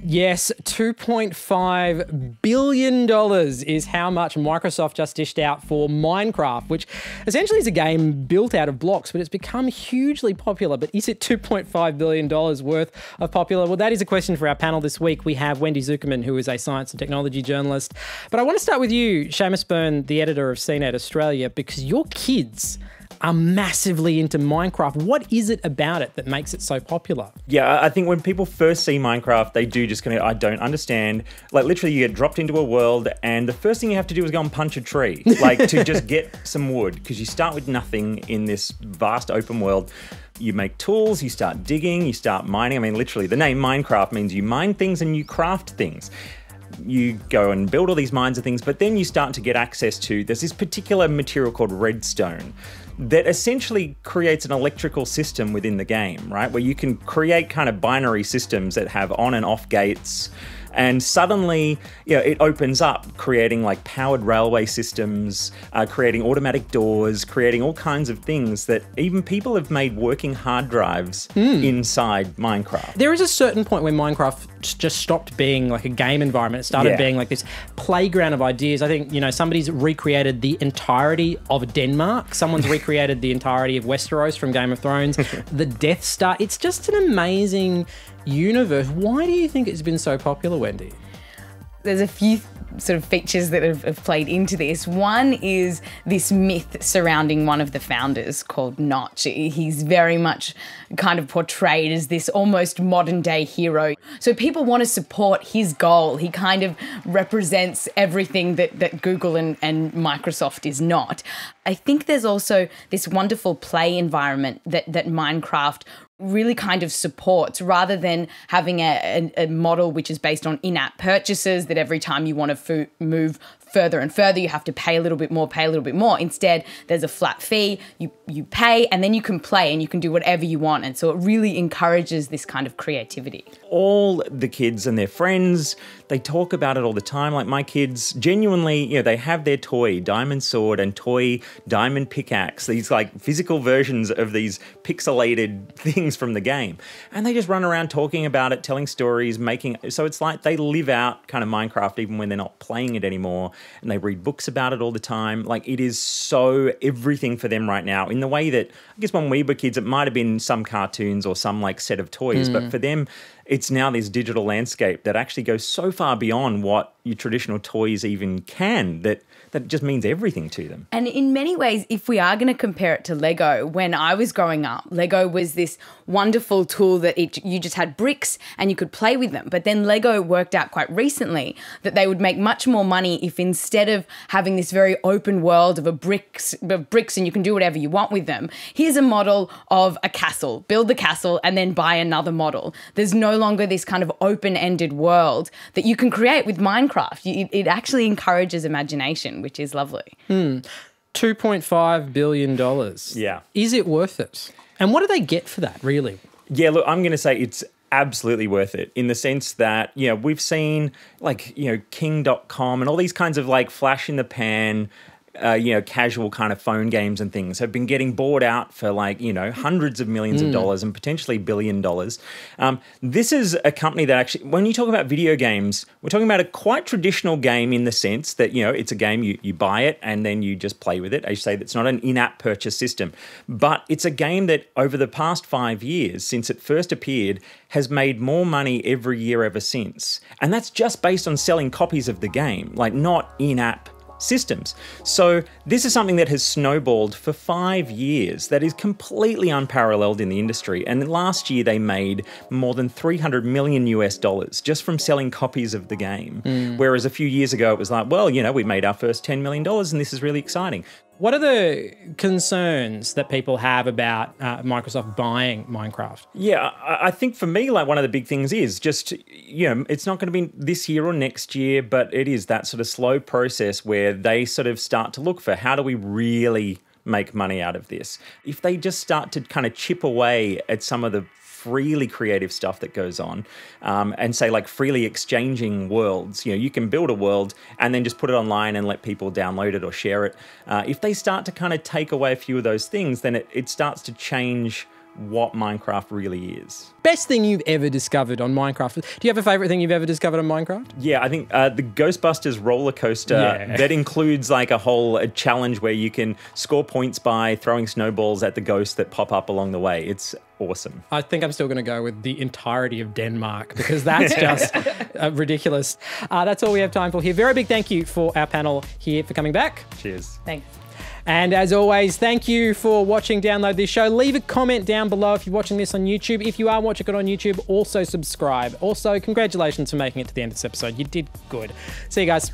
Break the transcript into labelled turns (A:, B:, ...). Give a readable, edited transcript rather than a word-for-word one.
A: Yes, $2.5 billion is how much Microsoft just dished out for Minecraft, which essentially is a game built out of blocks, but it's become hugely popular. But is it $2.5 billion worth of popular? Well, that is a question for our panel this week. We have Wendy Zukerman, who is a science and technology journalist. But I want to start with you, Seamus Byrne, the editor of CNET Australia, because your kids are massively into Minecraft. What is it about it that makes it so popular?
B: Yeah, I think when people first see Minecraft, they do just kind of, I don't understand. Like literally you get dropped into a world and the first thing you have to do is go and punch a tree, like to just get some wood, because you start with nothing in this vast open world. You make tools, you start digging, you start mining. I mean, literally the name Minecraft means you mine things and you craft things. You go and build all these mines of things, but then you start to get access to, there's this particular material called redstone that essentially creates an electrical system within the game, right? Where you can create kind of binary systems that have on and off gates. And suddenly, you know, it opens up, creating like powered railway systems, creating automatic doors, creating all kinds of things that even people have made working hard drives inside Minecraft.
A: There is a certain point where Minecraft just stopped being like a game environment. It started being like this playground of ideas. I think, you know, somebody's recreated the entirety of Denmark. Someone's recreated the entirety of Westeros from Game of Thrones. The Death Star. It's just an amazing universe. Why do you think it's been so popular, Wendy?
C: There's a few sort of features that have played into this. One is this myth surrounding one of the founders called Notch. He's very much kind of portrayed as this almost modern day hero. So people want to support his goal. He kind of represents everything that Google and Microsoft is not. I think there's also this wonderful play environment that Minecraft really kind of supports, rather than having a model which is based on in-app purchases, that every time you want to move further and further, you have to pay a little bit more, pay a little bit more. Instead, there's a flat fee, you pay, and then you can play and you can do whatever you want. And so it really encourages this kind of creativity.
B: All the kids and their friends, they talk about it all the time. Like my kids, genuinely, you know, they have their toy diamond sword and toy diamond pickaxe, these like physical versions of these pixelated things from the game. And they just run around talking about it, telling stories, making, so it's like they live out kind of Minecraft even when they're not playing it anymore. And they read books about it all the time. Like it is so everything for them right now, in the way that I guess when we were kids, it might have been some cartoons or some like set of toys, but for them, it's now this digital landscape that actually goes so far beyond what your traditional toys even can, that just means everything to them.
C: And in many ways, if we are going to compare it to Lego, when I was growing up, Lego was this wonderful tool that you just had bricks and you could play with them. But then Lego worked out quite recently that they would make much more money if, instead of having this very open world of bricks and you can do whatever you want with them, here's a model of a castle, build the castle and then buy another model. There's no longer this kind of open-ended world that you can create with Minecraft. It actually encourages imagination, which is lovely.
A: $2.5 billion.
B: Yeah.
A: Is it worth it? And what do they get for that, really?
B: Yeah, look, I'm going to say it's absolutely worth it, in the sense that, you know, we've seen like, you know, King.com and all these kinds of like flash in the pan, you know, casual kind of phone games and things have been getting bought out for like, you know, hundreds of millions of dollars and potentially $1 billion. This is a company that actually, when you talk about video games, we're talking about a quite traditional game in the sense that, you know, it's a game, you buy it and then you just play with it. As you say, it's not an in-app purchase system, but it's a game that over the past 5 years, since it first appeared, has made more money every year ever since. And that's just based on selling copies of the game, like not in-app systems. So this is something that has snowballed for 5 years that is completely unparalleled in the industry. And last year they made more than $300 million just from selling copies of the game. Whereas a few years ago it was like, well, you know, we made our first $10 million and this is really exciting.
A: What are the concerns that people have about Microsoft buying Minecraft?
B: Yeah, I think for me, like one of the big things is just, you know, it's not going to be this year or next year, but it is that sort of slow process where they sort of start to look for, how do we really make money out of this? If they just start to kind of chip away at some of the freely creative stuff that goes on, and say like freely exchanging worlds. You know, you can build a world and then just put it online and let people download it or share it. If they start to kind of take away a few of those things, then it starts to change what Minecraft really is.
A: Best thing you've ever discovered on Minecraft. Do you have a favourite thing you've ever discovered on Minecraft?
B: Yeah, I think the Ghostbusters roller coaster that includes like a challenge where you can score points by throwing snowballs at the ghosts that pop up along the way. It's awesome.
A: I think I'm still going to go with the entirety of Denmark because that's just ridiculous. That's all we have time for here. Very big thank you for our panel here for coming back.
B: Cheers.
C: Thanks.
A: And as always, thank you for watching, download this show. Leave a comment down below if you're watching this on YouTube. If you are watching it on YouTube, also subscribe. Also, congratulations for making it to the end of this episode. You did good. See you guys.